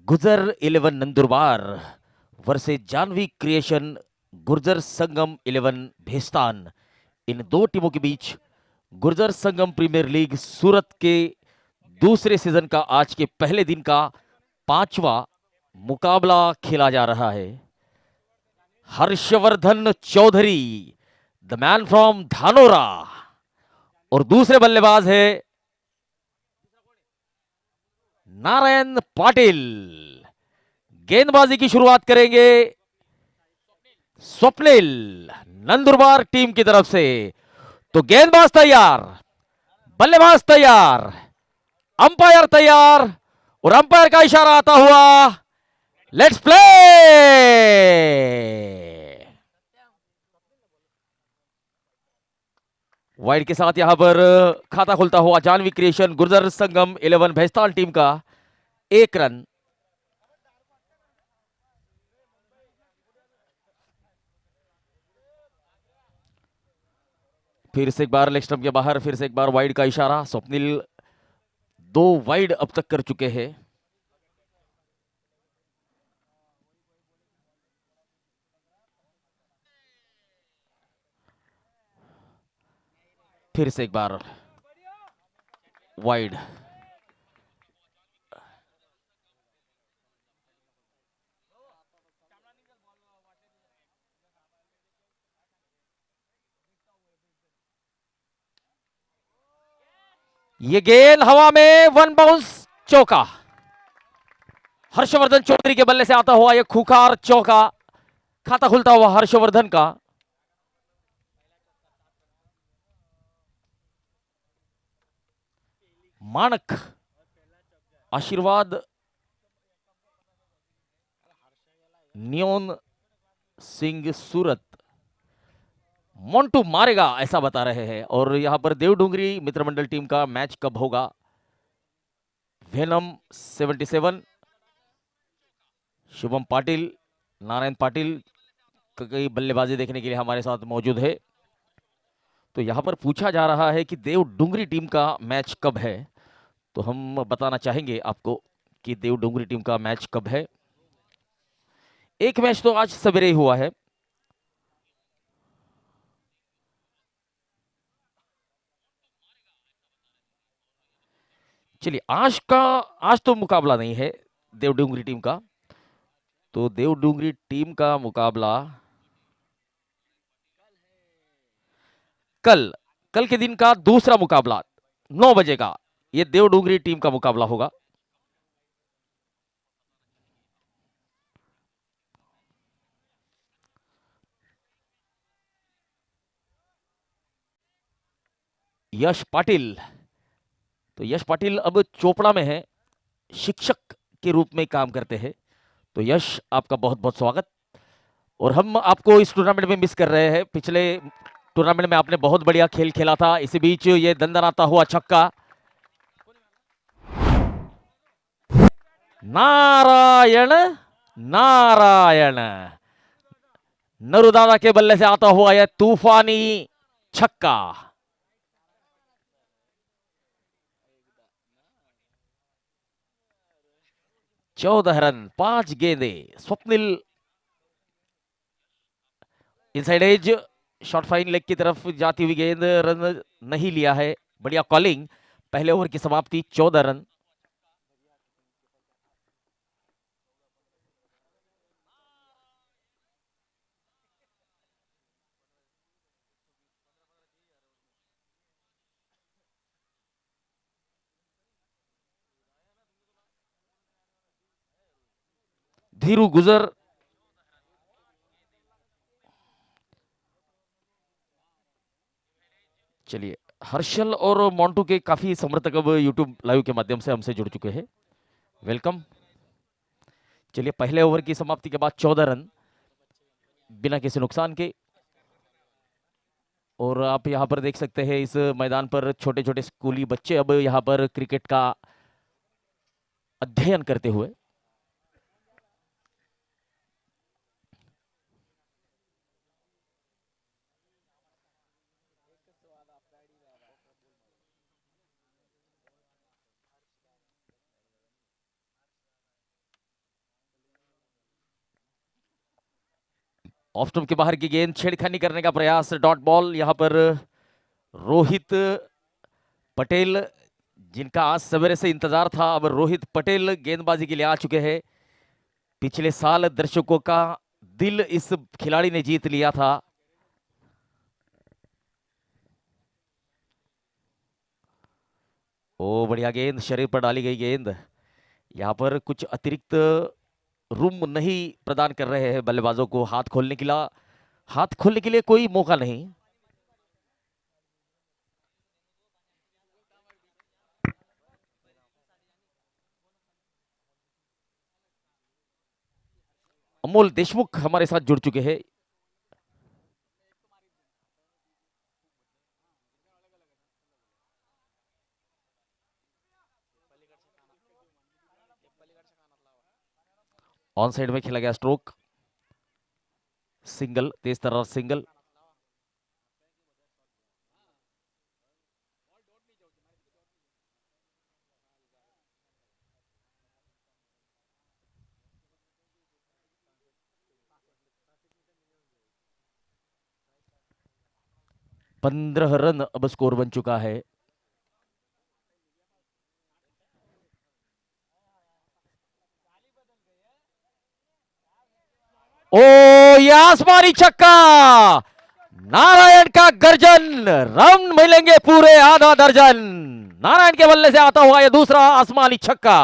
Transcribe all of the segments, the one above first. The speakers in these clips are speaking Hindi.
गुर्जर 11 नंदुरबार वर्सेस जानवी क्रिएशन गुर्जर संगम 11 भेस्तान। इन दो टीमों के बीच गुर्जर संगम प्रीमियर लीग सूरत के दूसरे सीजन का आज के पहले दिन का पांचवा मुकाबला खेला जा रहा है। Harshvardhan Chaudhary the man from Dhanora और दूसरे बल्लेबाज है नारायण पाटिल। गेंदबाजी की शुरुआत करेंगे स्वप्निल नंदुरबार टीम की तरफ से। तो गेंदबाज तैयार, बल्लेबाज तैयार, अंपायर तैयार और अंपायर का इशारा आता हुआ लेट्स प्ले। वाइड के साथ यहां पर खाता खुलता हुआ जानवी क्रिएशन गुर्जर संगम 11 भैस्तान टीम का 1 रन। फिर से एक बार लेग स्टंप के बाहर, फिर से एक बार वाइड का इशारा। स्वप्निल 2 वाइड अब तक कर चुके हैं। फिर से एक बार वाइड। ये गेंद हवा में, 1 बाउंस, चौका। हर्षवर्धन चौधरी के बल्ले से आता हुआ यह खूंखार चौका। खाता खुलता हुआ हर्षवर्धन का। मानक आशीर्वाद नियोन सिंह सूरत मोंटू मारेगा ऐसा बता रहे हैं। और यहां पर देवडुंगरी मित्रमंडल टीम का मैच कब होगा? वेनम 77 शुभम पाटिल, नारायण पाटिल कई बल्लेबाजी देखने के लिए हमारे साथ मौजूद है। तो यहां पर पूछा जा रहा है कि देवडुंगरी टीम का मैच कब है। तो हम बताना चाहेंगे आपको कि देवडुंगरी टीम का मैच कब है। एक मैच तो आज सवेरे ही हुआ है। चलिए, आज तो मुकाबला नहीं है देवडुंगरी टीम का। तो देवडुंगरी टीम का मुकाबला कल कल के दिन का दूसरा मुकाबला 9 बजे का ये देवडुंगरी टीम का मुकाबला होगा। यश पाटिल, तो यश पाटिल अब चोपड़ा में है, शिक्षक के रूप में काम करते हैं। तो यश, आपका बहुत बहुत स्वागत। और हम आपको इस टूर्नामेंट में मिस कर रहे हैं। पिछले टूर्नामेंट में आपने बहुत बढ़िया खेल खेला था। इसी बीच ये दंदनाता हुआ छक्का। नारायण नारायण नरुदादा के बल्ले से आता हुआ यह तूफानी छक्का। चौदह रन 5 गेंदे। Swapnil inside edge, short fine leg की तरफ जाती हुई गेंद, रन नहीं लिया है। बढ़िया कॉलिंग। पहले ओवर की समाप्ति 14 रन। धीरू गुजर, चलिए, हर्षल और मोंटू के काफी समर्थक अब यूट्यूब लाइव के माध्यम से हमसे जुड़ चुके हैं। वेलकम। चलिए, पहले ओवर की समाप्ति के बाद 14 रन बिना किसी नुकसान के। और आप यहां पर देख सकते हैं इस मैदान पर छोटे छोटे स्कूली बच्चे अब यहां पर क्रिकेट का अध्ययन करते हुए। ऑफ स्टंप के बाहर की गेंद, छेड़खानी करने का प्रयास, डॉट बॉल। यहां पर रोहित पटेल, जिनका आज सवेरे से इंतजार था, अब रोहित पटेल गेंदबाजी के लिए आ चुके हैं। पिछले साल दर्शकों का दिल इस खिलाड़ी ने जीत लिया था। ओ बढ़िया गेंद, शरीर पर डाली गई गेंद। यहां पर कुछ अतिरिक्त रूम नहीं प्रदान कर रहे हैं बल्लेबाजों को हाथ खोलने के लिए, हाथ खोलने के लिए कोई मौका नहीं। अमोल देशमुख हमारे साथ जुड़ चुके हैं। ऑन साइड में खेला गया स्ट्रोक, सिंगल, तेज तर्रार सिंगल। पंद्रह रन अब स्कोर बन चुका है। ओ ये आसमानी छक्का, नारायण का गर्जन, रन मिलेंगे पूरे आधा दर्जन। नारायण के बल्ले से आता हुआ यह दूसरा आसमानी छक्का।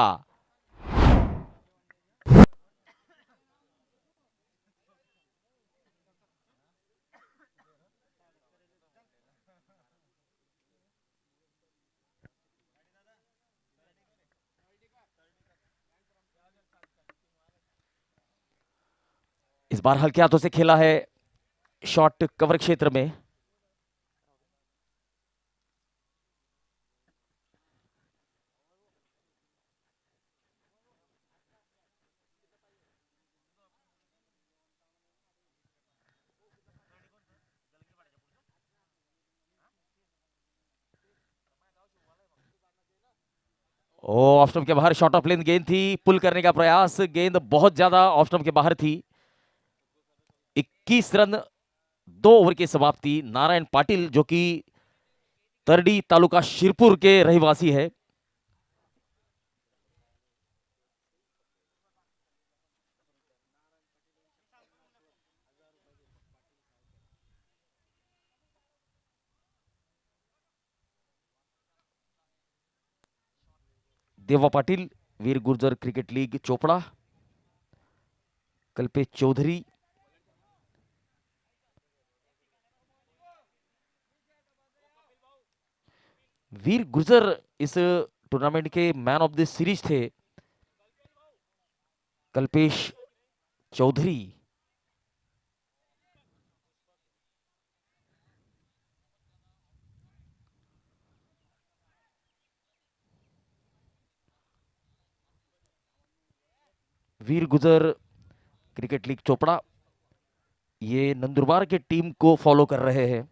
इस बार हल्के हाथों से खेला है, शॉट कवर क्षेत्र में। ओ ऑफ स्टंप के बाहर शॉर्ट ऑफ लेंथ गेंद थी, पुल करने का प्रयास, गेंद बहुत ज्यादा ऑफ स्टंप के बाहर थी। 21 रन, 2 ओवर की समाप्ति। नारायण पाटिल जो कि तरडी तालुका शिरपुर के रहवासी है। देवा पाटिल, वीर गुर्जर क्रिकेट लीग चोपड़ा, कल्पेश चौधरी, वीर गुर्जर इस टूर्नामेंट के मैन ऑफ द सीरीज थे। कल्पेश चौधरी, वीर गुर्जर क्रिकेट लीग चोपड़ा, ये नंदुरबार के टीम को फॉलो कर रहे हैं।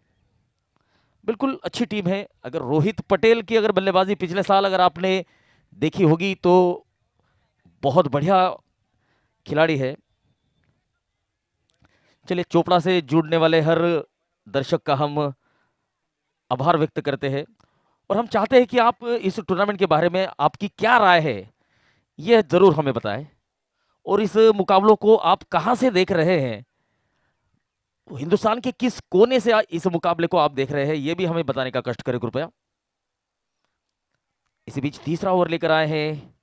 बिल्कुल अच्छी टीम है। अगर रोहित पटेल की अगर बल्लेबाजी पिछले साल अगर आपने देखी होगी तो बहुत बढ़िया खिलाड़ी है। चलिए, चोपड़ा से जुड़ने वाले हर दर्शक का हम आभार व्यक्त करते हैं और हम चाहते हैं कि आप इस टूर्नामेंट के बारे में आपकी क्या राय है यह जरूर हमें बताएं, और इस मुकाबलों को आप कहां से देख रहे हैं, हिंदुस्तान के किस कोने से इस मुकाबले को आप देख रहे हैं, यह भी हमें बताने का कष्ट करें कृपया। इसी बीच तीसरा ओवर लेकर आए हैं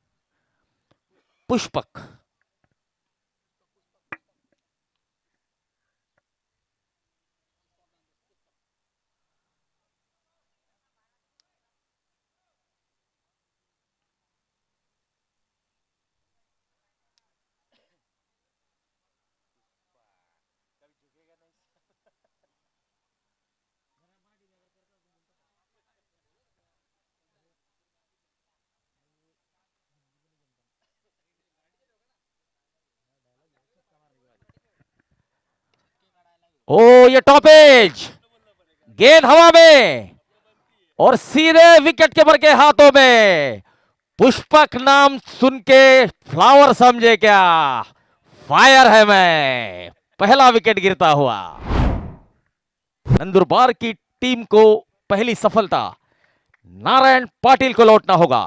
पुष्पक। ओ ये टॉप एज, गेंद हवा में और सीधे विकेट कीपर के हाथों में। पुष्पक नाम सुन के फ्लावर समझे क्या, फायर है मैं। पहला विकेट गिरता हुआ। नंदुरबार की टीम को पहली सफलता, नारायण पाटिल को लौटना होगा।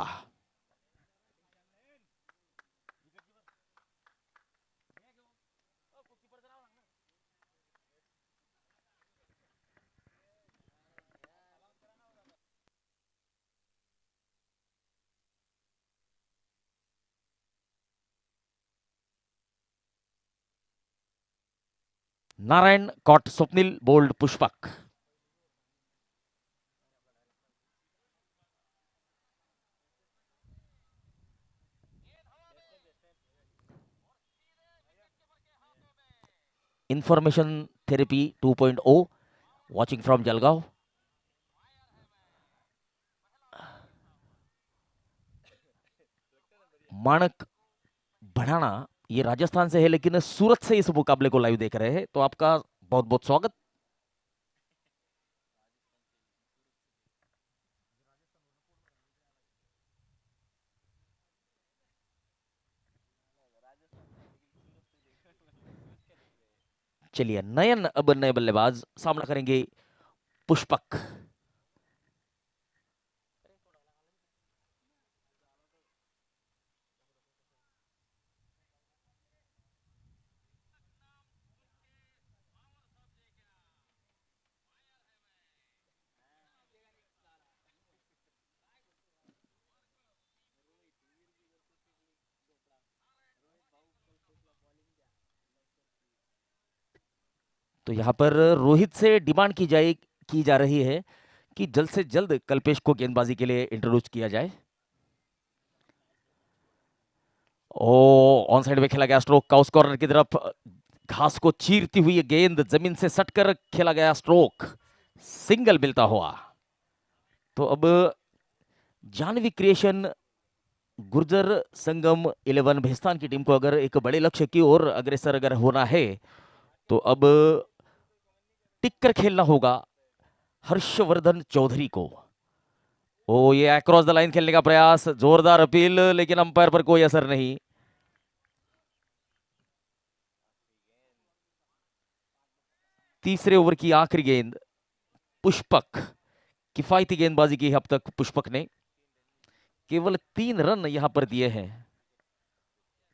Narayan caught Swapnil bowled Pushpak. Information therapy 2.0 watching from Jalgaon. मानक बढ़ाना ये राजस्थान से है, लेकिन सूरत से इस मुकाबले को लाइव देख रहे हैं, तो आपका बहुत बहुत स्वागत। चलिए, नयन अब नए बल्लेबाज सामना करेंगे पुष्पक। तो यहां पर रोहित से डिमांड की जा रही है कि जल्द से जल्द कल्पेश को गेंदबाजी के लिए इंट्रोड्यूस किया जाए। ओ, ऑन साइड में खेला गया स्ट्रोक, काउस कॉर्नर की तरफ, घास को चीरती हुई गेंद जमीन से सटकर खेला गया स्ट्रोक, सिंगल मिलता हुआ। तो अब जानवी क्रिएशन गुर्जर संगम 11 भेस्तान की टीम को अगर एक बड़े लक्ष्य की ओर अग्रसर अगर होना है, तो अब टिक कर खेलना होगा हर्षवर्धन चौधरी को। ओ, ये अक्रॉस द लाइन खेलने का प्रयास, जोरदार अपील, लेकिन अंपायर पर कोई असर नहीं। तीसरे ओवर की आखिरी गेंद पुष्पक, किफायती गेंदबाजी की अब तक पुष्पक ने, केवल 3 रन यहां पर दिए हैं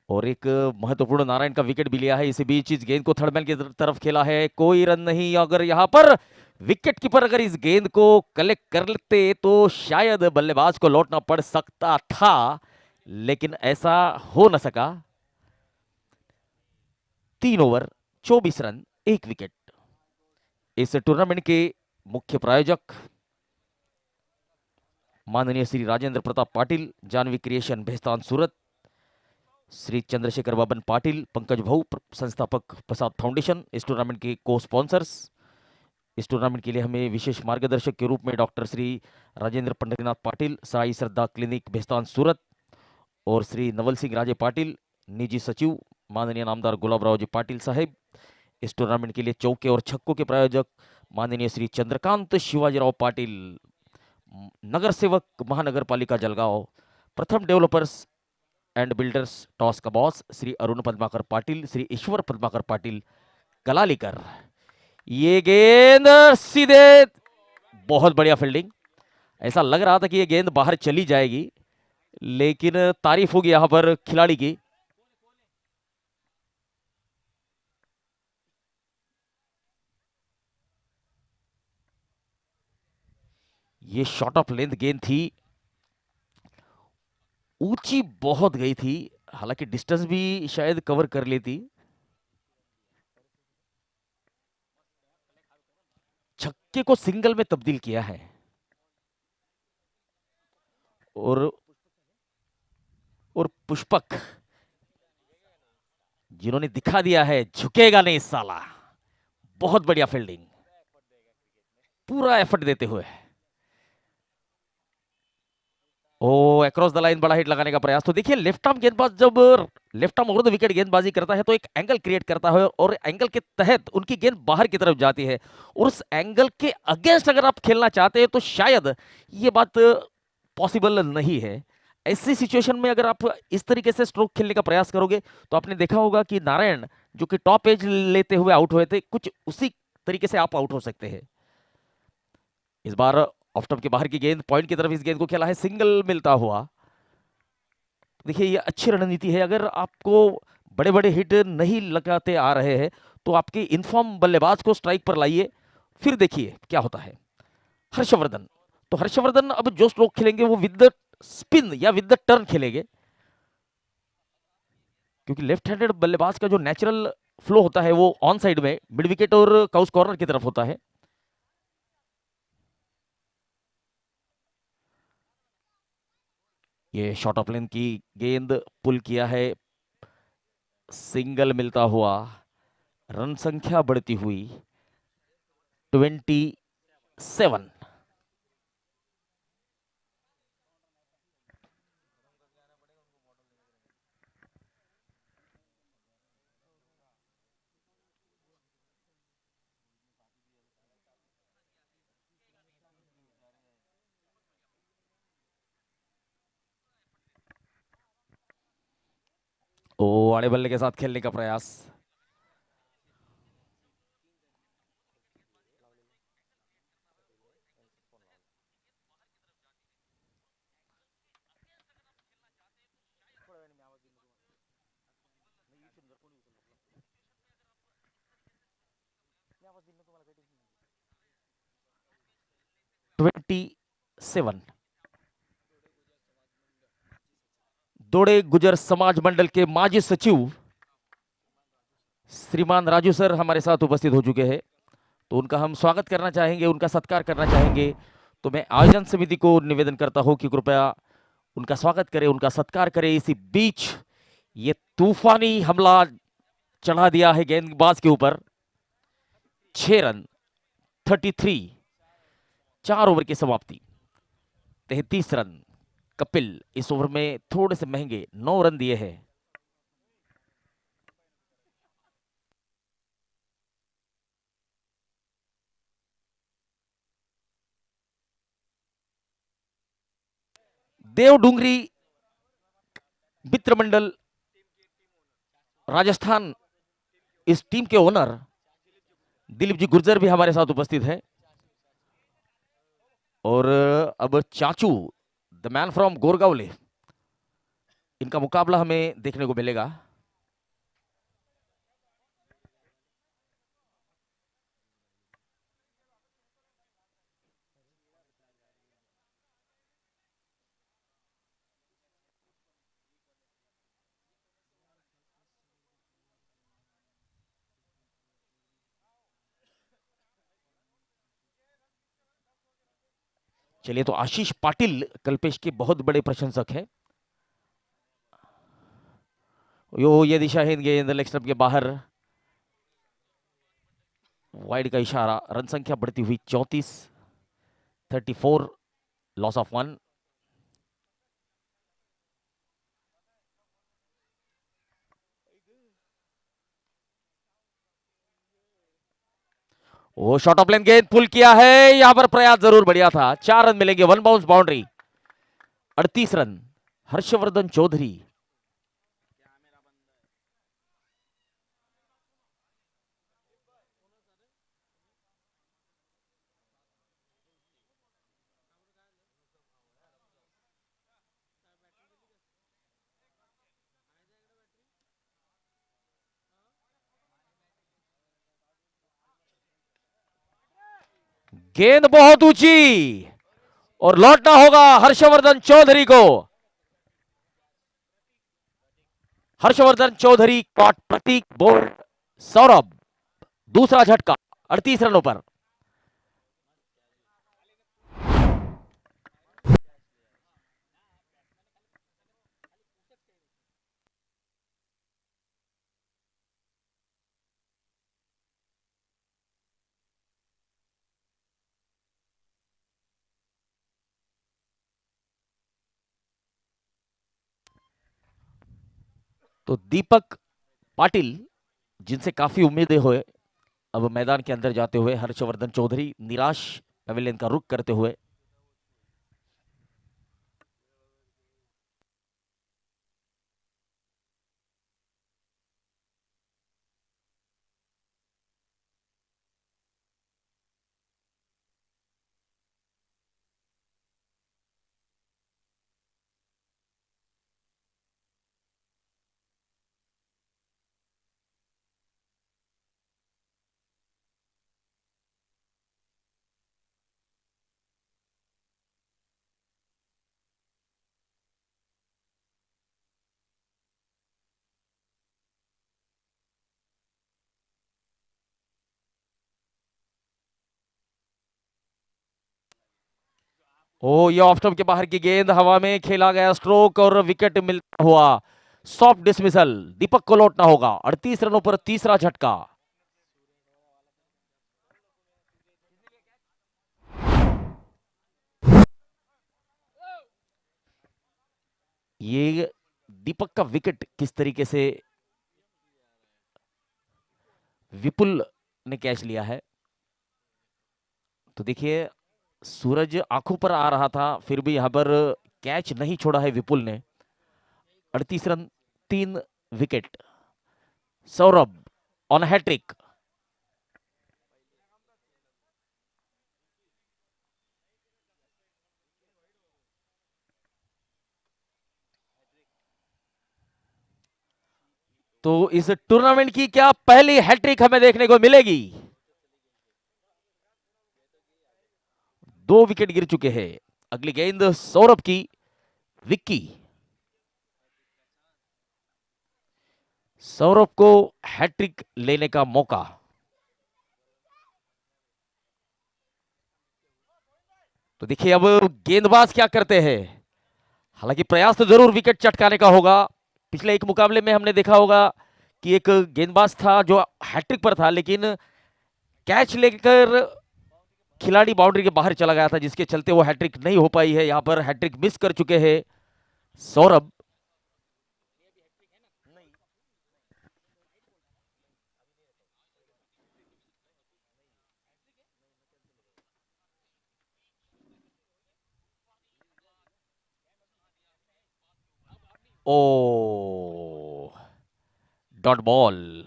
और एक महत्वपूर्ण नारायण का विकेट भी लिया है। इसी बीच इस गेंद को थर्डमैन की तरफ खेला है, कोई रन नहीं। अगर यहां पर विकेट कीपर अगर इस गेंद को कलेक्ट कर लेते तो शायद बल्लेबाज को लौटना पड़ सकता था, लेकिन ऐसा हो न सका। 3 ओवर 24 रन 1 विकेट। इस टूर्नामेंट के मुख्य प्रायोजक माननीय श्री राजेंद्र प्रताप पाटिल, जानवी क्रिएशन भेस्तान सूरत, श्री चंद्रशेखर बाबन पाटिल, पंकज भाऊ संस्थापक प्रसाद फाउंडेशन, इस टूर्नामेंट के को स्पॉन्सर्स। इस टूर्नामेंट के लिए हमें विशेष मार्गदर्शक के रूप में डॉक्टर श्री राजेंद्र पंडरीनाथ पाटिल, साई श्रद्धा क्लिनिक भेस्तान सूरत, और श्री नवल सिंह राजे पाटिल, निजी सचिव माननीय नामदार गुलाबराव जी पाटिल साहेब। इस टूर्नामेंट के लिए चौके और छक्कों के प्रायोजक माननीय श्री चंद्रकांत शिवाजीराव पाटिल, नगर सेवक महानगर पालिका जलगांव। प्रथम डेवलपर्स एंड बिल्डर्स टॉस का बॉस श्री अरुण पद्माकर पाटिल, श्री ईश्वर पद्माकर पाटिल कलालीकर। ये गेंद सीधे, बहुत बढ़िया फील्डिंग। ऐसा लग रहा था कि ये गेंद बाहर चली जाएगी, लेकिन तारीफ होगी यहां पर खिलाड़ी की। ये शॉर्ट ऑफ लेंथ गेंद थी, ऊंची बहुत गई थी, हालांकि डिस्टेंस भी शायद कवर कर लेती। छक्के को सिंगल में तब्दील किया है और पुष्पक जिन्होंने दिखा दिया है झुकेगा नहीं साला। बहुत बढ़िया फील्डिंग, पूरा एफर्ट देते हुए। ओ, अक्रॉस द लाइन बड़ा हिट लगाने का प्रयास। तो देखिए, लेफ्ट आर्म गेंदबाज जब left arm over the wicket गेंदबाजी करता है तो एक एंगल क्रिएट करता है और एंगल के तहत उनकी गेंद बाहर की तरफ जाती है, और उस एंगल के अगेंस्ट अगर आप खेलना चाहते हैं तो शायद ये बात पॉसिबल नहीं है। ऐसी सिचुएशन में अगर आप इस तरीके से स्ट्रोक खेलने का प्रयास करोगे तो आपने देखा होगा कि नारायण जो कि टॉप एज लेते हुए आउट हुए थे, कुछ उसी तरीके से आप आउट हो सकते हैं। इस बार ऑफ स्टंप के बाहर की गेंद, पॉइंट की तरफ इस गेंद को खेला है, सिंगल मिलता हुआ। देखिए ये अच्छी रणनीति है। अगर आपको बड़े बड़े हिट नहीं लगाते आ रहे हैं तो आपके इनफॉर्म बल्लेबाज को स्ट्राइक पर लाइए, फिर देखिए क्या होता है। हर्षवर्धन, तो हर्षवर्धन अब जो स्ट्रोक खेलेंगे वो विद द स्पिन या विद द टर्न खेलेंगे, क्योंकि लेफ्ट हैंडेड बल्लेबाज का जो नेचुरल फ्लो होता है वो ऑन साइड में मिड विकेट और काउस कॉर्नर की तरफ होता है। ये शॉर्ट ऑफ लेन की गेंद पुल किया है, सिंगल मिलता हुआ, रन संख्या बढ़ती हुई 27। ओ, आड़े बल्ले के साथ खेलने का प्रयास। Twenty seven. दोड़े गुजर समाज मंडल के माजी सचिव श्रीमान राजू सर हमारे साथ उपस्थित हो चुके हैं, तो उनका हम स्वागत करना चाहेंगे, उनका सत्कार करना चाहेंगे। तो मैं आयोजन समिति को निवेदन करता हूं कि कृपया उनका स्वागत करें, उनका सत्कार करें। इसी बीच ये तूफानी हमला चढ़ा दिया है गेंदबाज के ऊपर। 6 रन, 33, 4 ओवर की समाप्ति, 33 रन। कपिल इस ओवर में थोड़े से महंगे 9 रन दिए हैं। देव डूंगरी मित्र मंडल राजस्थान, इस टीम के ओनर दिलीप जी गुर्जर भी हमारे साथ उपस्थित है। और अब चाचू द मैन फ्रॉम गोरगावले, इनका मुकाबला हमें देखने को मिलेगा। चलिए, तो आशीष पाटिल कल्पेश के बहुत बड़े प्रशंसक हैं। ये दिशाहीन गेंद लेग स्टंप के बाहर, वाइड का इशारा, रन संख्या बढ़ती हुई 34, 34, लॉस ऑफ 1। वो शॉर्ट ऑफ लेन गेंद पुल किया है, यहां पर प्रयास जरूर बढ़िया था। 4 रन मिलेंगे, 1 bounce boundary. 38 run, Harshvardhan Chaudhary. गेंद बहुत ऊंची और लौटना होगा हर्षवर्धन चौधरी को। हर्षवर्धन चौधरी कॉट, प्रतीक बोल्ड, सौरभ, दूसरा झटका 38 रनों पर। तो दीपक पाटिल, जिनसे काफी उम्मीदें हुए, अब मैदान के अंदर जाते हुए हर्षवर्धन चौधरी निराश पवेलियन का रुख करते हुए। ओ, ये ऑफ स्टंप के बाहर की गेंद, हवा में खेला गया स्ट्रोक और विकेट मिलता हुआ सॉफ्ट डिसमिसल। दीपक को लौटना होगा। 38 रनों पर तीसरा झटका। ये दीपक का विकेट किस तरीके से विपुल ने कैच लिया है। तो देखिए, सूरज आंखों पर आ रहा था, फिर भी यहां पर कैच नहीं छोड़ा है विपुल ने। 38 run, 3 wicket. Saurabh on hattrick. तो इस टूर्नामेंट की क्या पहली हैट्रिक हमें देखने को मिलेगी। 2 विकेट गिर चुके हैं। अगली गेंद सौरभ की। विक्की। सौरभ को हैट्रिक लेने का मौका। तो देखिए अब गेंदबाज क्या करते हैं। हालांकि प्रयास तो जरूर विकेट चटकाने का होगा। पिछले एक मुकाबले में हमने देखा होगा कि एक गेंदबाज था जो हैट्रिक पर था, लेकिन कैच लेकर खिलाड़ी बाउंड्री के बाहर चला गया था, जिसके चलते वो हैट्रिक नहीं हो पाई है। यहां पर हैट्रिक मिस कर चुके हैं सौरभ। ओ, डॉट बॉल।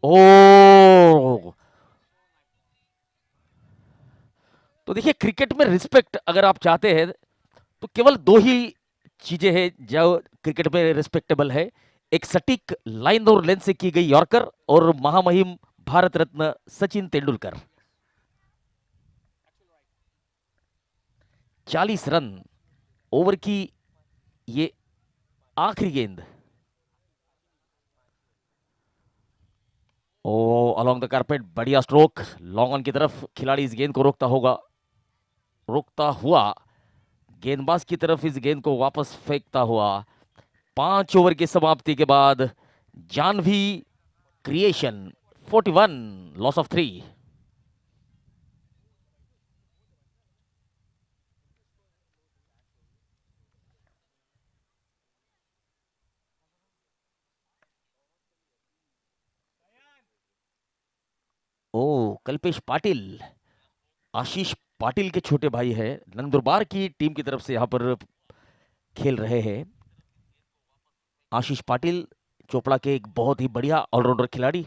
ओ, तो देखिए, क्रिकेट में रिस्पेक्ट अगर आप चाहते हैं तो केवल 2 ही चीजें हैं जो क्रिकेट में रिस्पेक्टेबल है। एक सटीक लाइन और लेंथ से की गई यॉर्कर, और महामहिम भारत रत्न सचिन तेंदुलकर। 40 रन। ओवर की ये आखिरी गेंद। ओ, अलोंग द कारपेट, बढ़िया स्ट्रोक। लॉन्ग ऑन की तरफ खिलाड़ी इस गेंद को रोकता होगा, रोकता हुआ गेंदबाज की तरफ इस गेंद को वापस फेंकता हुआ। 5 ओवर की समाप्ति के बाद जानवी क्रिएशन 41, लॉस ऑफ 3। ओ, कल्पेश पाटिल, आशीष पाटिल के छोटे भाई है, नंदुरबार की टीम की तरफ से यहां पर खेल रहे हैं। आशीष पाटिल चोपड़ा के एक बहुत ही बढ़िया ऑलराउंडर खिलाड़ी।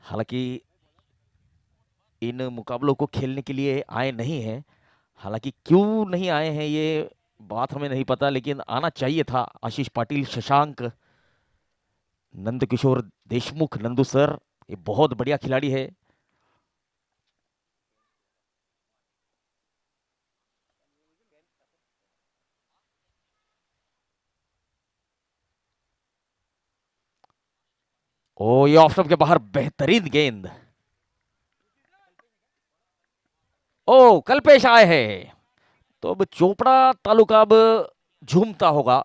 हालांकि इन मुकाबलों को खेलने के लिए आए नहीं हैं। हालांकि क्यों नहीं आए हैं ये बात हमें नहीं पता, लेकिन आना चाहिए था आशीष पाटिल, शशांक, नंद किशोर देशमुख, नंदू सर। ये बहुत बढ़िया खिलाड़ी है। ओ, ये ऑफ स्टंप के बाहर बेहतरीन गेंद। ओ, कल्पेश आए हैं। तो अब चोपड़ा तालुका अब झूमता होगा।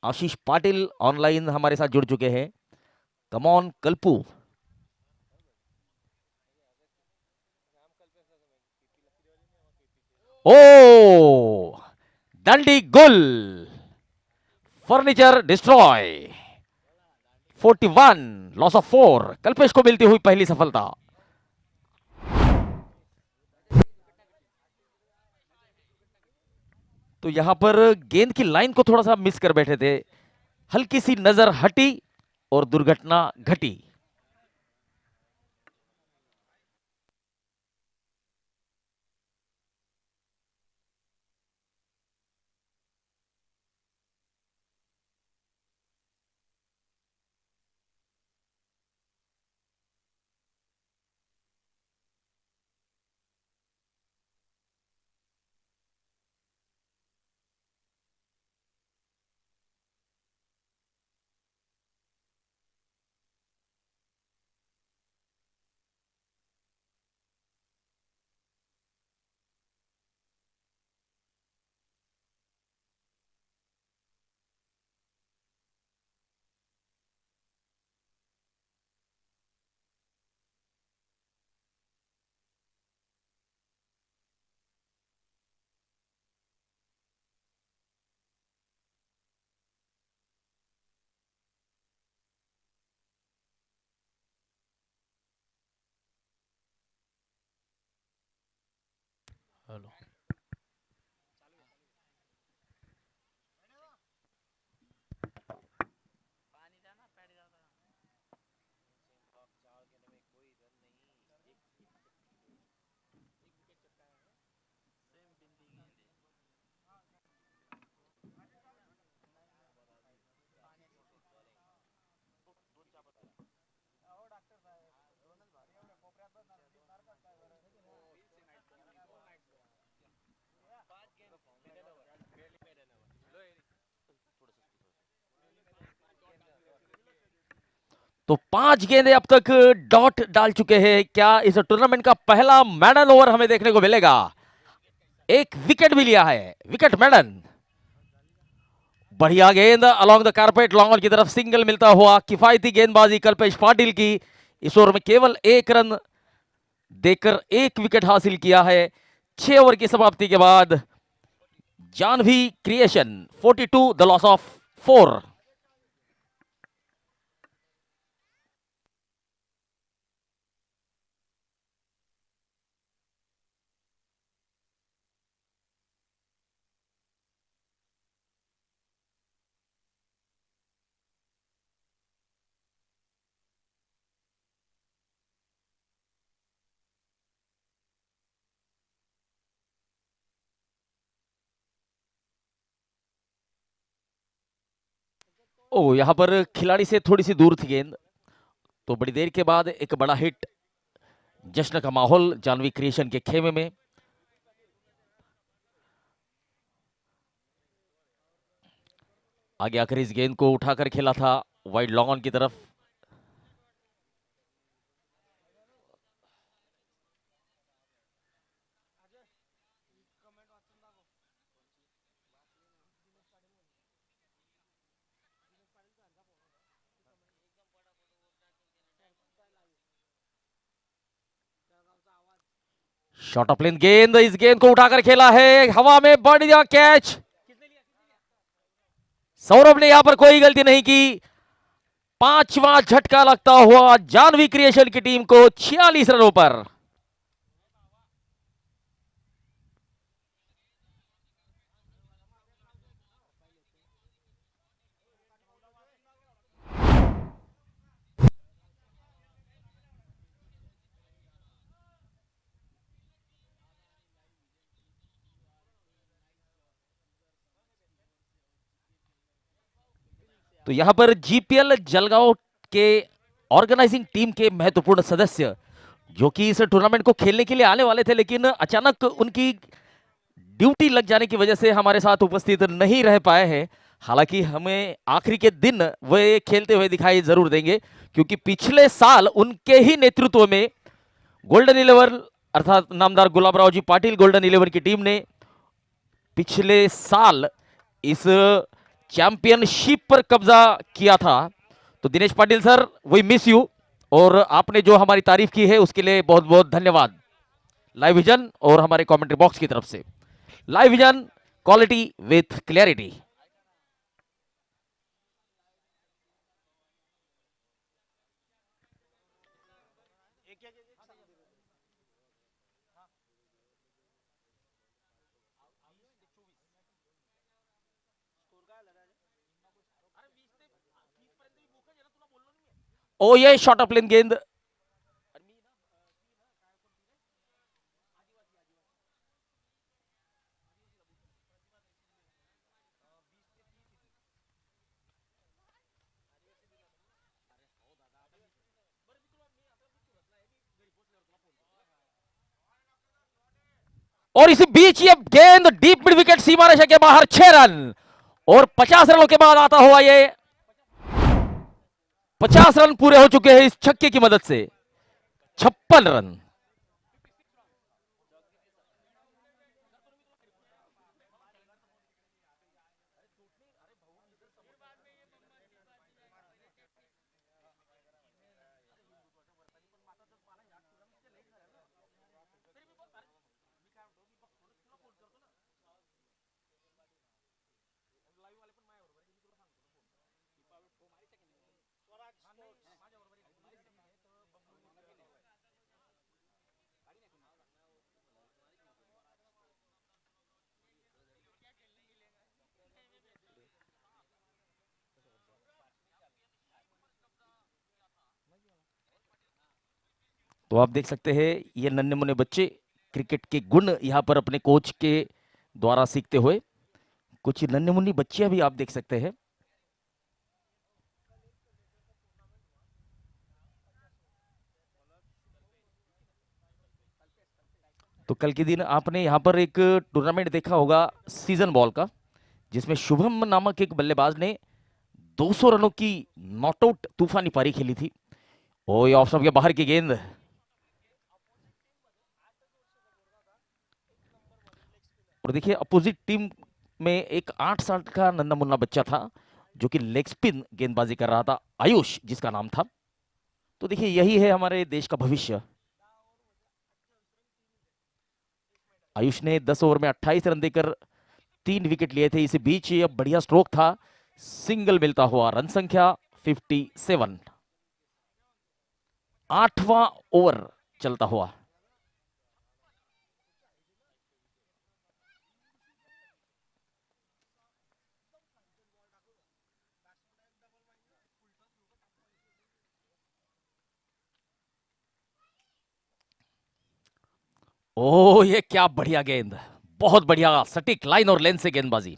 आशीष पाटिल ऑनलाइन हमारे साथ जुड़ चुके हैं। कमॉन कल्पू। ओ, डंडी गुल, furniture destroy. 41, loss of 4। Kalpesh को मिलती हुई पहली सफलता। तो यहां पर गेंद की लाइन को थोड़ा सा मिस कर बैठे थे, हल्की सी नजर हटी और दुर्घटना घटी। हेलो। तो 5 गेंदें अब तक डॉट डाल चुके हैं। क्या इस टूर्नामेंट का पहला मैडन ओवर हमें देखने को मिलेगा? एक विकेट भी लिया है, विकेट मैडन। बढ़िया गेंद along the carpet, long on की तरफ सिंगल मिलता हुआ। किफायती गेंदबाजी कल्पेश पाटिल की। इस ओवर में केवल 1 रन देकर 1 विकेट हासिल किया है। 6 ओवर की समाप्ति के बाद Janvi creation 42, the loss of 4। Oh, यहां पर खिलाड़ी से थोड़ी सी दूर थी गेंद। तो बड़ी देर के बाद एक बड़ा हिट। जश्न का माहौल जानवी क्रिएशन के खेमे में। आगे आकर इस गेंद को उठाकर खेला था वाइड लॉन्ग ऑन की तरफ। शॉर्ट ऑफ लेंथ गेंद, इस गेंद को उठाकर खेला है हवा में, बढ़िया कैच। सौरभ ने यहां पर कोई गलती नहीं की। 5वां झटका लगता हुआ जानवी क्रिएशन की टीम को 46 रनों पर। तो यहां पर जीपीएल जलगांव के ऑर्गेनाइजिंग टीम के महत्वपूर्ण सदस्य जो कि इस टूर्नामेंट को खेलने के लिए आने वाले थे, लेकिन अचानक उनकी ड्यूटी लग जाने की वजह से हमारे साथ उपस्थित नहीं रह पाए हैं। हालांकि हमें आखिरी के दिन वे खेलते हुए दिखाई जरूर देंगे, क्योंकि पिछले साल उनके ही नेतृत्व में गोल्डन इलेवन अर्थात नामदार गुलाबराव जी पाटिल गोल्डन इलेवन की टीम ने पिछले साल इस चैंपियनशिप पर कब्जा किया था। तो Dinesh Patil sir, we miss you, और आपने जो हमारी तारीफ की है उसके लिए बहुत बहुत धन्यवाद लाइव विजन और हमारे कमेंट्री बॉक्स की तरफ से। Live vision, quality with clarity. Oh, ये शॉर्ट ऑफ लेन गेंद। और इसी बीच ये गेंद डीप मिड विकेट सीमा रेखा के बाहर, 6 रन। और 50 रनों के बाद आता हुआ ये 50 रन पूरे हो चुके हैं इस छक्के की मदद से। 56 रन। तो आप देख सकते हैं ये नन्हे मुन्ने बच्चे क्रिकेट के गुण यहाँ पर अपने कोच के द्वारा सीखते हुए, कुछ नन्हे मुन्नी बच्चियां भी आप देख सकते हैं। तो कल के दिन आपने यहाँ पर एक टूर्नामेंट देखा होगा सीजन बॉल का, जिसमें शुभम नामक एक बल्लेबाज ने 200 रनों की नॉटआउट तूफानी पारी खेली थी। ओ ये ऑफ स्टंप के बाहर की गेंद। और देखिए अपोजिट टीम में एक 8 साल का नन्ना मुन्ना बच्चा था जो कि लेग स्पिन गेंदबाजी कर रहा था, आयुष जिसका नाम था। तो देखिए यही है हमारे देश का भविष्य। आयुष ने 10 ओवर में 28 रन देकर 3 विकेट लिए थे। इसी बीच ये बढ़िया स्ट्रोक था, सिंगल मिलता हुआ, रन संख्या 57। 8वां ओवर चलता हुआ। ओ ये क्या बढ़िया गेंद, बहुत बढ़िया सटीक लाइन और लेंथ से गेंदबाजी।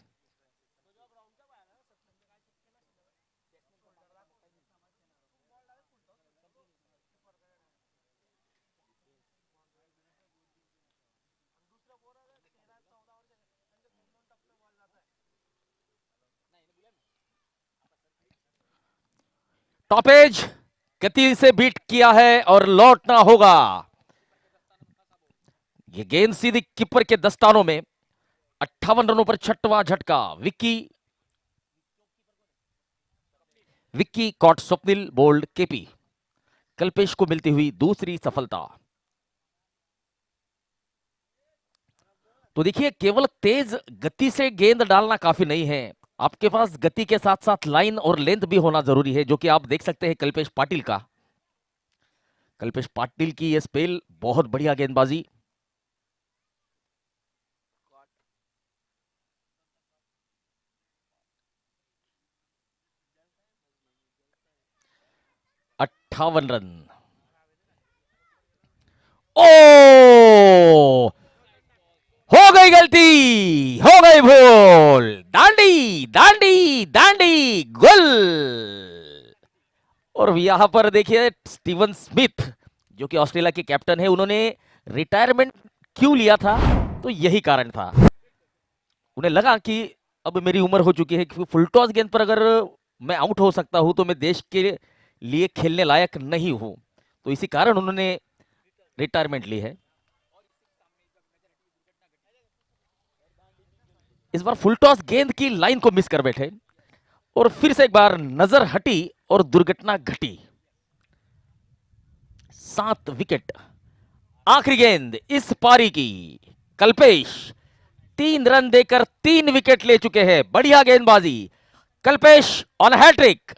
टॉपेज गति से बीट किया है और लौटना होगा। ये गेंद सीधी कीपर के दस्तानों में। 58 रनों पर छठवां झटका। Vicky Vicky caught Swapnil bowled KP. Kalpesh को मिलती हुई दूसरी सफलता। तो देखिए केवल तेज गति से गेंद डालना काफी नहीं है, आपके पास गति के साथ साथ लाइन और लेंथ भी होना जरूरी है, जो कि आप देख सकते हैं कल्पेश पाटिल का। कल्पेश पाटिल की यह स्पेल, बहुत बढ़िया गेंदबाजी। 58 रन। ओ हो गई गलती, हो गई भूल, दांडी दांडी दांडी गोल। और यहां पर देखिए स्टीवन स्मिथ जो कि ऑस्ट्रेलिया के कैप्टन है, उन्होंने रिटायरमेंट क्यों लिया था, तो यही कारण था। उन्हें लगा कि अब मेरी उम्र हो चुकी है कि फुल टॉस गेंद पर अगर मैं आउट हो सकता हूं तो मैं देश के लिए खेलने लायक नहीं हूं, तो इसी कारण उन्होंने रिटायरमेंट ली है। इस बार फुल टॉस गेंद की लाइन को मिस कर बैठे और फिर से एक बार नजर हटी और दुर्घटना घटी। 7 विकेट। आखिरी गेंद इस पारी की। कल्पेश 3 रन देकर 3 विकेट ले चुके हैं, बढ़िया गेंदबाजी कल्पेश ऑन हैट्रिक।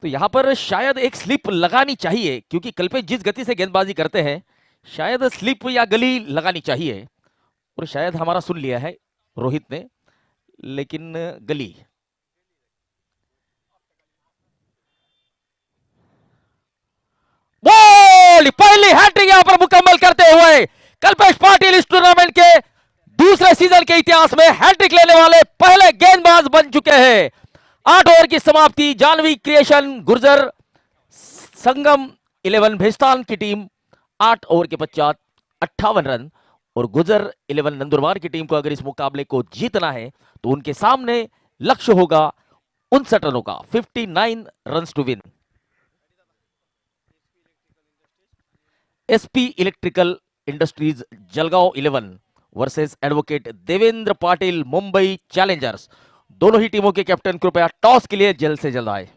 तो यहां पर शायद एक स्लिप लगानी चाहिए, क्योंकि कल्पेश जिस गति से गेंदबाजी करते हैं शायद स्लिप या गली लगानी चाहिए, और शायद हमारा सुन लिया है रोहित ने, लेकिन गली। बोल, पहली हैट्रिक यहां पर मुकम्मल करते हुए कल्पेश पाटिल इस टूर्नामेंट के दूसरे सीजन के इतिहास में हैट्रिक लेने वाले पहले गेंदबाज बन चुके हैं। 8 ओवर की समाप्ति। जानवी क्रिएशन गुर्जर संगम 11 भेस्तान की टीम 8 ओवर के पश्चात 58 रन, और गुजर 11 नंदुरबार की टीम को अगर इस मुकाबले को जीतना है तो उनके सामने लक्ष्य होगा 59 रनों का, 59 run to win. SP electrical industries Jalgaon 11 versus advocate Devendra Patil Mumbai challengers. दोनों ही टीमों के कैप्टन कृपया टॉस के लिए जल्द से जल्द आए।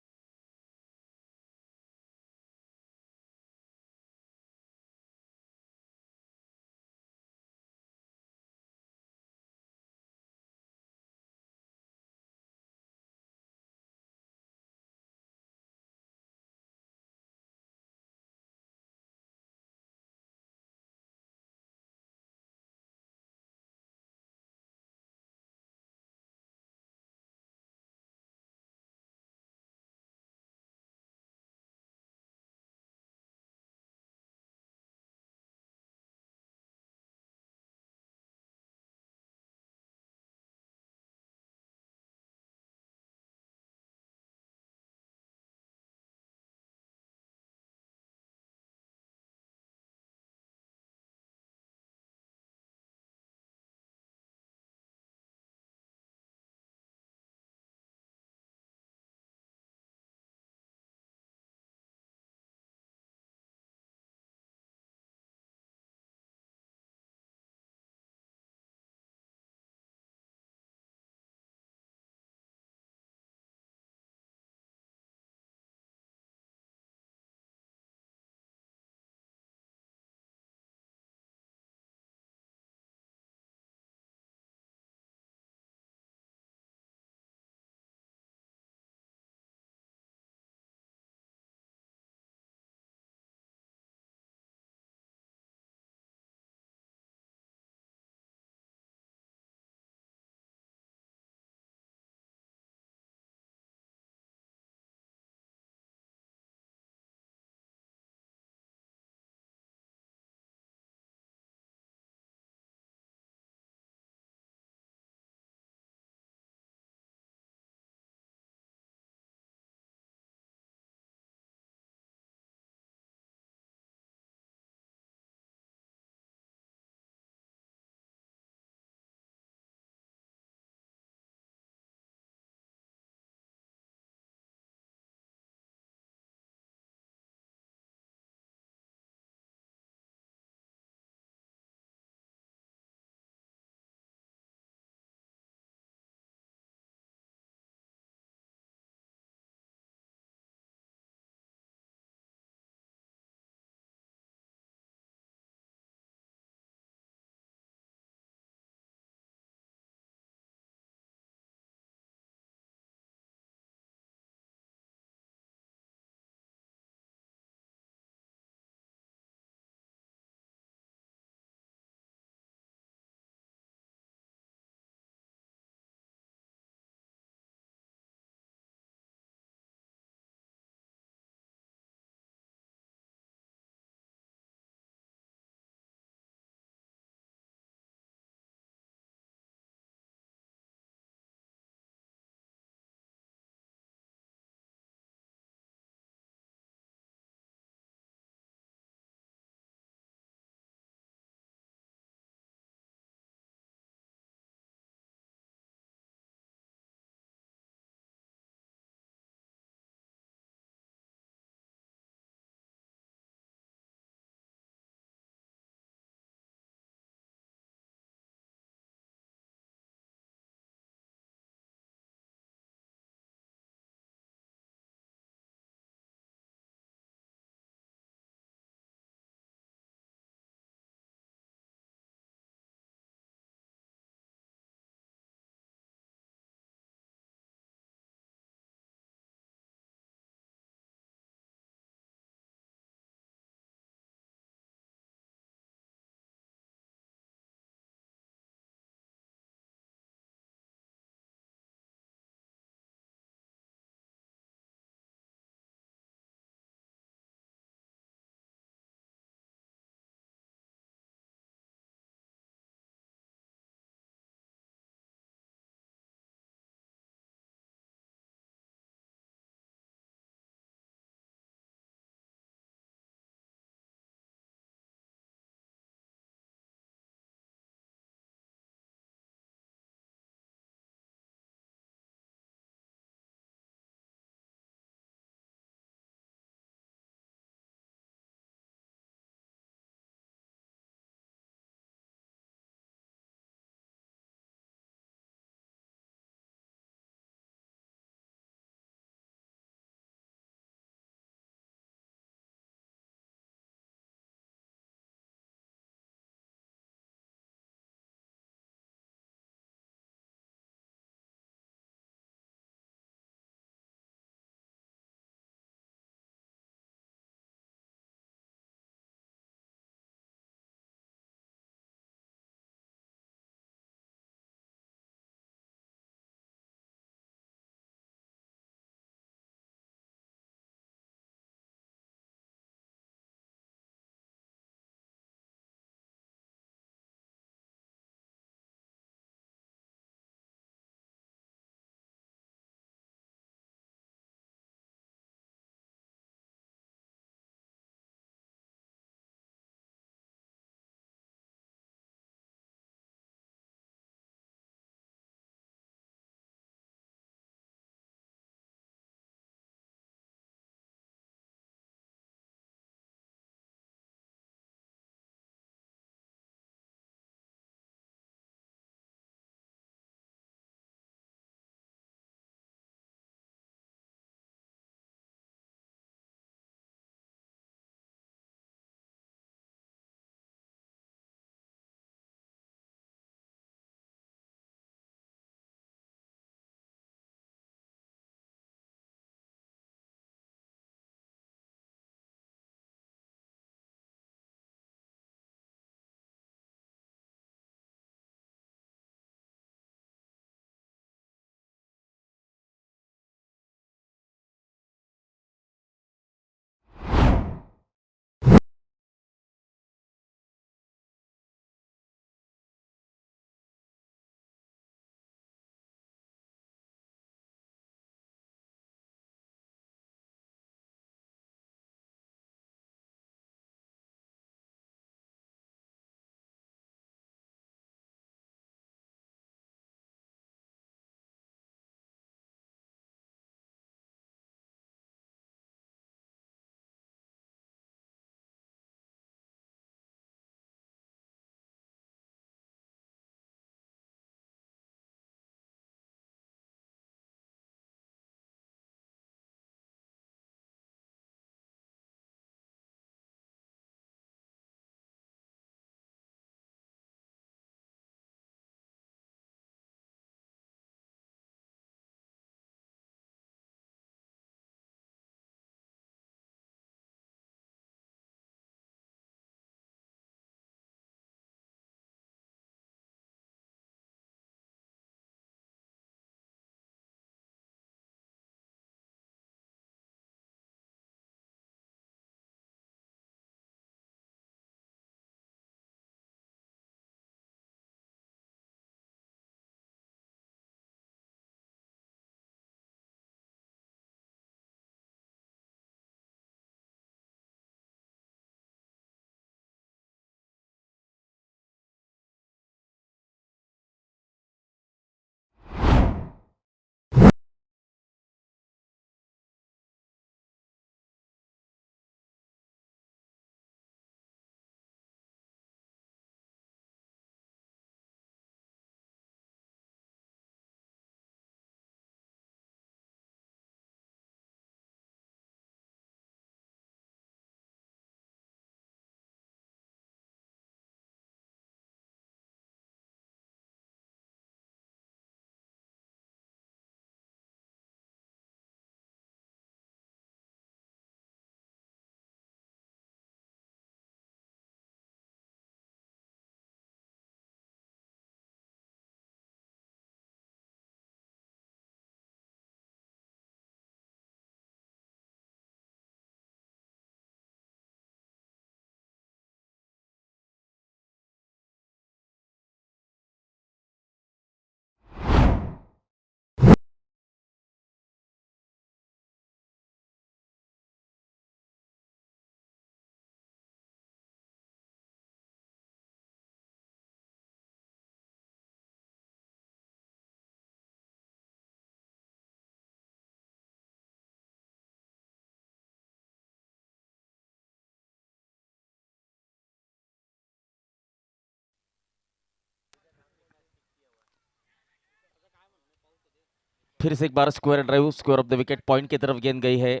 फिर से एक बार square drive, square of the wicket point की तरफ गेंद गई है।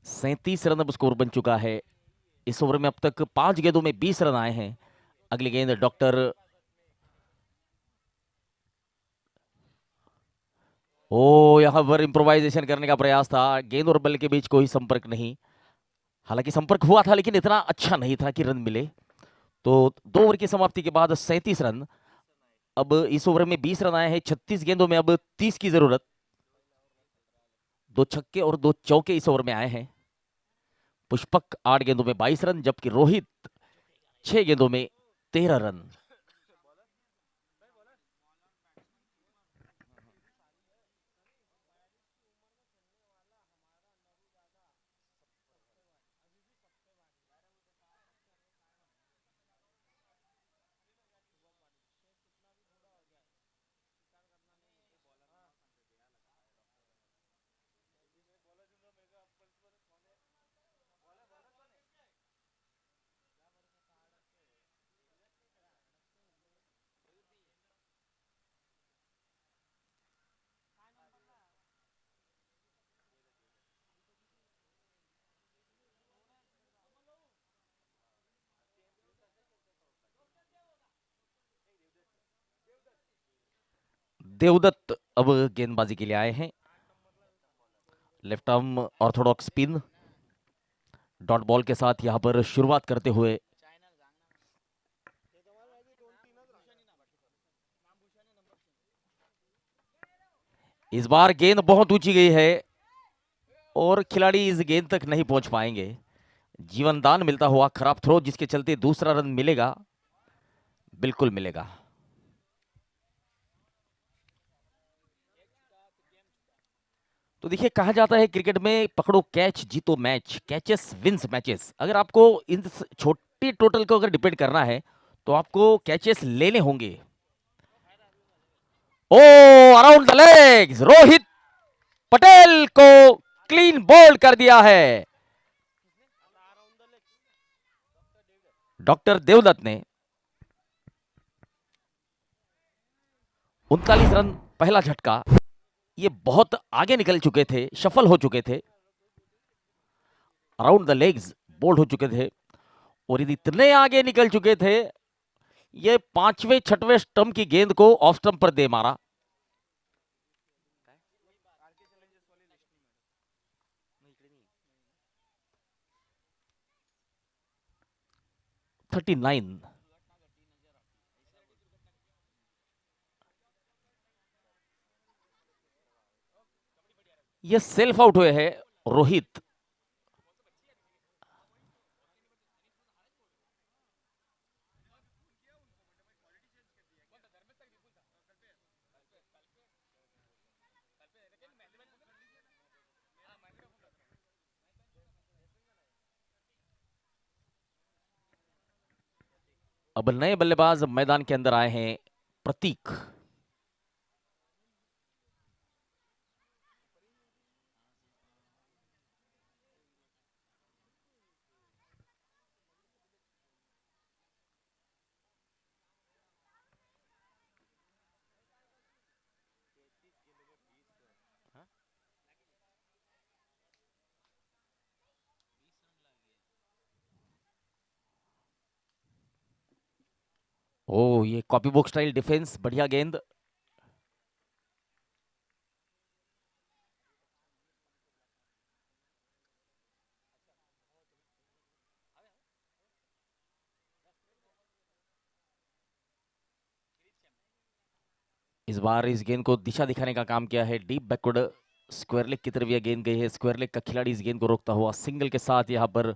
37 रन अब स्कोर बन चुका है। इस ओवर में अब तक 5 गेंदों में 20 रन आए हैं। अगली गेंद डॉक्टर, ओ यहां पर इंप्रोवाइजेशन करने का प्रयास था। गेंद और बल के बीच कोई संपर्क नहीं, हालांकि संपर्क हुआ था लेकिन इतना अच्छा नहीं था कि रन मिले। तो 2 ओवर की समाप्ति के बाद 37 रन। अब इस ओवर में 20 रन आए हैं। 36 गेंदों में अब 30 की जरूरत। 2 छक्के और 2 चौके इस ओवर में आए हैं। पुष्पक 8 गेंदों में 22 रन, जबकि रोहित 6 गेंदों में 13 रन। देवदत्त अब गेंदबाजी के लिए आए हैं। Left arm Orthodox spin, dot ball के साथ यहां पर शुरुआत करते हुए इस बार गेंद बहुत ऊंची गई है और खिलाड़ी इस गेंद तक नहीं पहुंच पाएंगे। जीवन दान मिलता हुआ खराब थ्रो, जिसके चलते दूसरा रन मिलेगा, बिल्कुल मिलेगा। तो देखिए, कहा जाता है क्रिकेट में पकड़ो कैच जीतो मैच, कैचेस विंस मैचेस। अगर आपको इन छोटी टोटल को अगर डिपेंड करना है तो आपको कैचेस लेने होंगे। Oh around the legs, Rohit Patel को क्लीन बोल्ड कर दिया है डॉक्टर देवदत्त ने। 39 रन पहला झटका। ये बहुत आगे निकल चुके थे, शफल हो चुके थे, अराउंड द लेग्स बोल्ड हो चुके थे और यदि इतने आगे निकल चुके थे, ये 5वें 6वें स्टंप की गेंद को ऑफ स्टंप पर दे मारा। 39। ये सेल्फ आउट हुए हैं रोहित। अब नए बल्लेबाज मैदान के अंदर आए हैं, प्रतीक। ओ ये कॉपी बुक स्टाइल डिफेंस, बढ़िया गेंद। इस बार इस गेंद को दिशा दिखाने का काम किया है, डीप बैकवर्ड स्क्वायर लेग की तरफ यह गेंद गई है। स्क्वायर लेग का खिलाड़ी इस गेंद को रोकता हुआ सिंगल के साथ यहां पर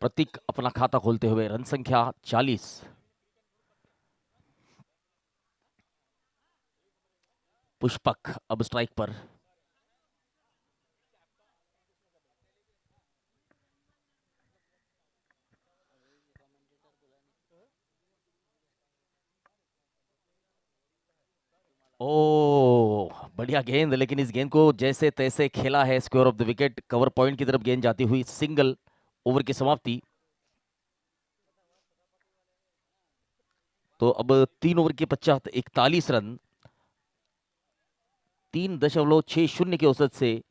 प्रतीक अपना खाता खोलते हुए। रन संख्या 40। पुष्पक अब स्ट्राइक पर। ओ बढ़िया गेंद, लेकिन इस गेंद को जैसे तैसे खेला है। Square of the wicket, cover point की तरफ गेंद जाती हुई, सिंगल। ओवर की समाप्ति। तो अब 3 ओवर के पश्चात 41 रन। 3.60 के औसत से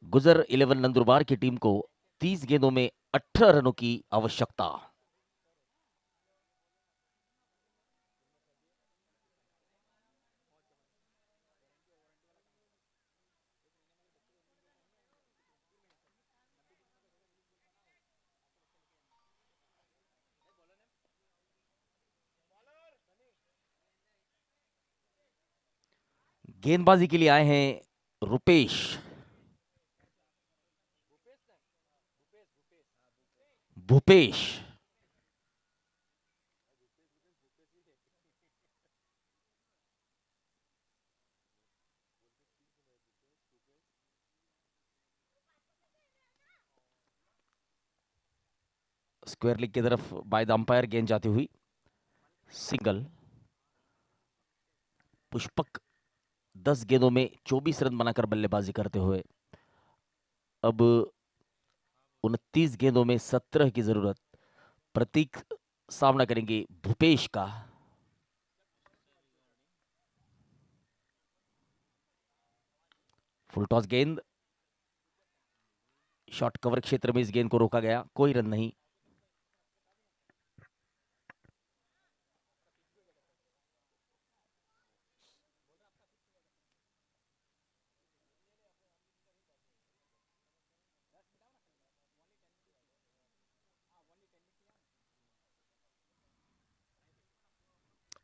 गुजर 11 नंदुरबार की टीम को 30 गेंदों में 18 रनों की आवश्यकता। गेंदबाजी के लिए आए हैं रुपेश, भूपेश, स्क्वायर लेग की तरफ बाय द अंपायर गेंद जाती हुई सिंगल। पुष्पक 10 गेंदों में 24 रन बनाकर बल्लेबाजी करते हुए अब 29 गेंदों में 17 की जरूरत। प्रतीक सामना करेंगे भूपेश का। फुल टॉस गेंद, शॉर्ट कवर क्षेत्र में इस गेंद को रोका गया, कोई रन नहीं।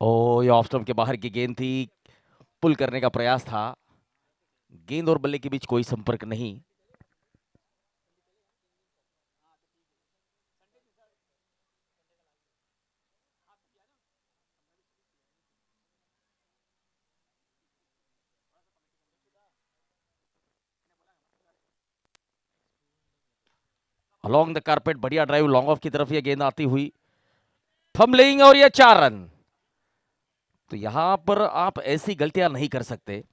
ओ, ये ऑफ स्टंप के बाहर की गेंद थी, पुल करने का प्रयास था। गेंद और बल्ले के बीच कोई संपर्क नहीं। अलोंग द कारपेट, बढ़िया ड्राइव लॉन्ग ऑफ की तरफ ये गेंद आती हुई, फम्बलिंग, और ये 4 रन। तो यहां पर आप ऐसी गलतियां नहीं कर सकते।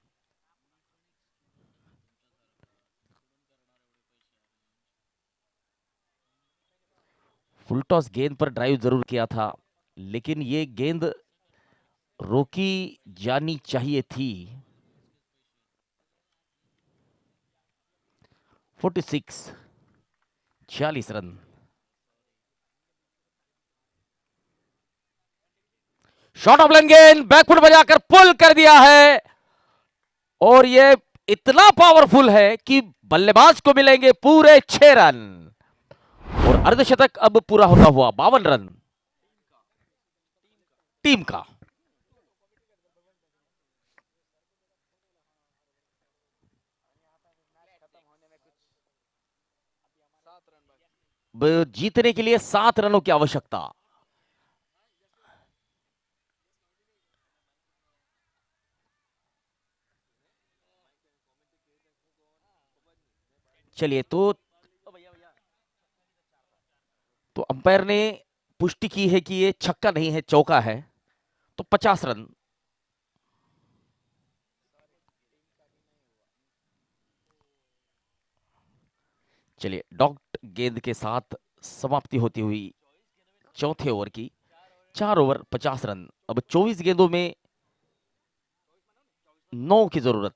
फुल टॉस गेंद पर ड्राइव जरूर किया था, लेकिन ये गेंद रोकी जानी चाहिए थी। 46 रन। शॉट ऑफ लेन गेंद, बैकफुट बजाकर पुल कर दिया है, और ये इतना पावरफुल है कि बल्लेबाज को मिलेंगे पूरे 6 रन, और अर्धशतक अब पूरा होता हुआ 52 रन टीम का। जीतने के लिए 7 रनों की आवश्यकता। चलिए, तो अंपायर ने पुष्टि की है कि ये छक्का नहीं है, चौका है, तो 50 रन। चलिए, डॉट गेंद के साथ समाप्ति होती हुई चौथे ओवर की। 4 ओवर 50 रन। अब 24 गेंदों में 9 की जरूरत।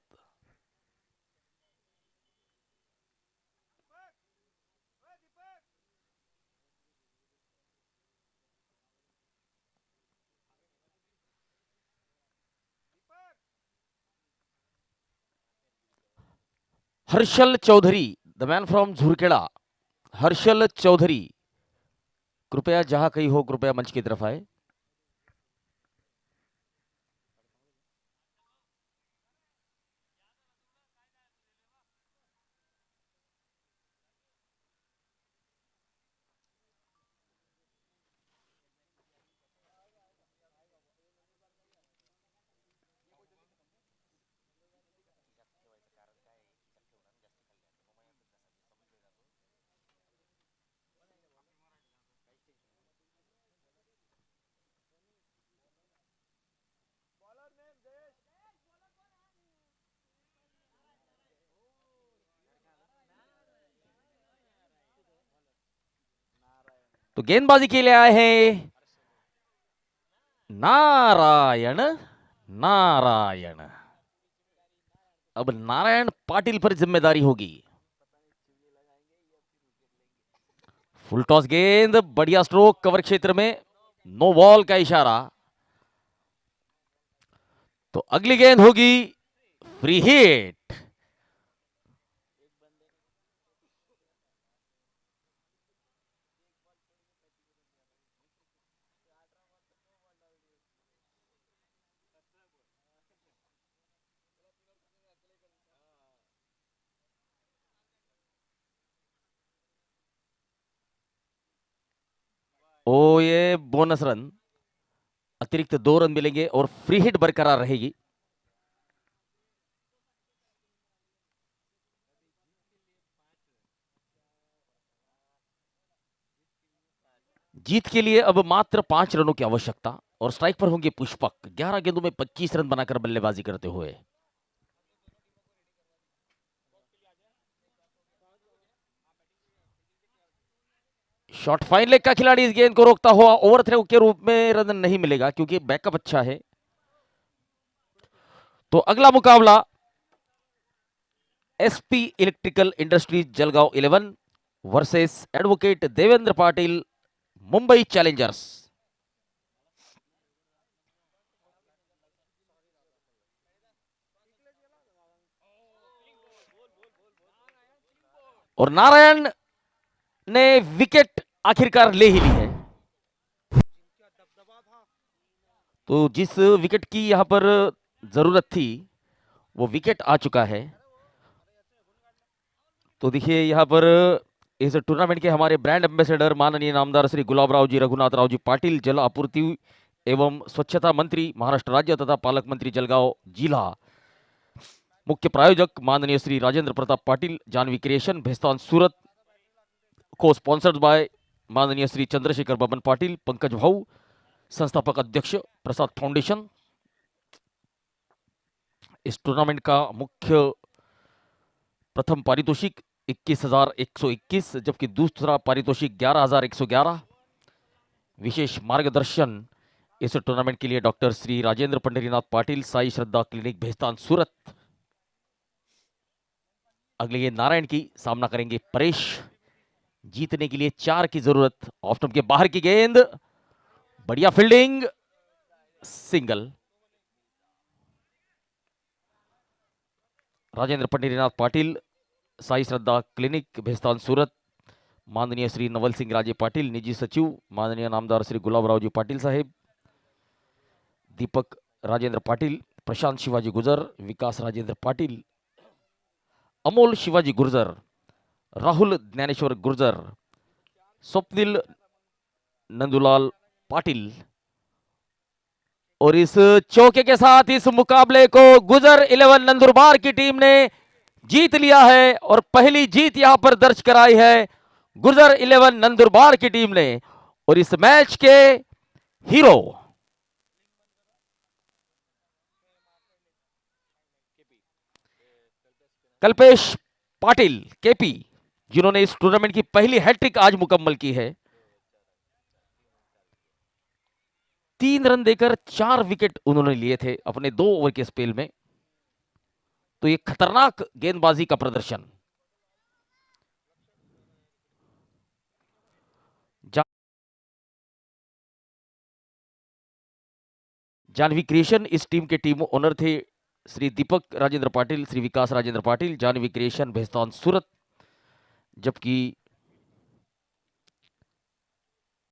Harshal Chaudhary, the man from Jhurkheda, Harshal Chaudhary, कृपया जहां कहीं हो कृपया मंच की तरफ आए। तो गेंदबाजी के लिए आए हैं नारायण, नारायण। अब नारायण पाटिल पर जिम्मेदारी होगी। फुल टॉस गेंद, बढ़िया स्ट्रोक कवर क्षेत्र में, नो बॉल का इशारा। तो अगली गेंद होगी फ्री हिट। ओ ये बोनस रन, अतिरिक्त 2 रन मिलेंगे और फ्री हिट बरकरार रहेगी। जीत के लिए अब मात्र 5 रनों की आवश्यकता और स्ट्राइक पर होंगे पुष्पक, 11 गेंदों में 25 रन बनाकर बल्लेबाजी करते हुए। शॉट फाइन लेग का खिलाड़ी इस गेंद को रोकता हुआ, ओवर थ्रो के रूप में रन नहीं मिलेगा क्योंकि बैकअप अच्छा है। तो अगला मुकाबला SP electrical industries Jalgaon 11 versus advocate Devendra Patil Mumbai Challengers. और नारायण ने विकेट आखिरकार ले ही ली है। तो जिस विकेट की यहां पर जरूरत थी वो विकेट आ चुका है। तो देखिए यहां पर इस टूर्नामेंट के हमारे ब्रांड एम्बेसडर माननीय नामदार श्री गुलाब राव जी रघुनाथ राव जी पाटिल, जल आपूर्ति एवं स्वच्छता मंत्री महाराष्ट्र राज्य तथा पालक मंत्री जलगांव जिला। मुख्य प्रायोजक माननीय श्री राजेंद्र प्रताप पाटिल, जानवी क्रिएशन भेस्तान सूरत। को स्पॉन्सर्ड बाय माननीय श्री चंद्रशेखर बबन पाटिल, पंकज भाऊ, संस्थापक अध्यक्ष प्रसाद फाउंडेशन। इस टूर्नामेंट का मुख्य प्रथम पारितोषिक 21,121, जबकि दूसरा पारितोषिक 11,111। विशेष मार्गदर्शन इस टूर्नामेंट के लिए डॉक्टर श्री राजेंद्र पंडरीनाथ पाटिल, साई श्रद्धा क्लिनिक भेस्तान सूरत। अगले गेंद नारायण की सामना करेंगे परेश। जीतने के लिए 4 की जरूरत। ऑफ स्टंप के बाहर की गेंद, बढ़िया फील्डिंग, सिंगल। राजेंद्र पंडरीनाथ पाटिल, साई श्रद्धा क्लिनिक भेस्तान सूरत। माननीय श्री नवल सिंह राजे पाटिल, निजी सचिव माननीय नामदार श्री गुलाबराव जी पाटिल साहेब, दीपक राजेंद्र पाटिल, प्रशांत शिवाजी गुर्जर, विकास राजेंद्र पाटिल, अमोल शिवाजी गुर्जर, राहुल ज्ञानेश्वर गुर्जर, स्वप्निल नंदुलाल पाटिल। और इस चौके के साथ इस मुकाबले को गुजर 11 नंदुरबार की टीम ने जीत लिया है और पहली जीत यहां पर दर्ज कराई है गुजर 11 नंदुरबार की टीम ने। और इस मैच के हीरो कल्पेश पाटिल केपी, जिन्होंने इस टूर्नामेंट की पहली हैट्रिक आज मुकम्मल की है। 3 रन देकर 4 विकेट उन्होंने लिए थे अपने 2 ओवर के स्पेल में। तो ये खतरनाक गेंदबाजी का प्रदर्शन। जानवी क्रिएशन इस टीम के टीम ओनर थे श्री दीपक राजेंद्र पाटिल, श्री विकास राजेंद्र पाटिल, जानवी क्रिएशन भेस्तान सूरत। जबकि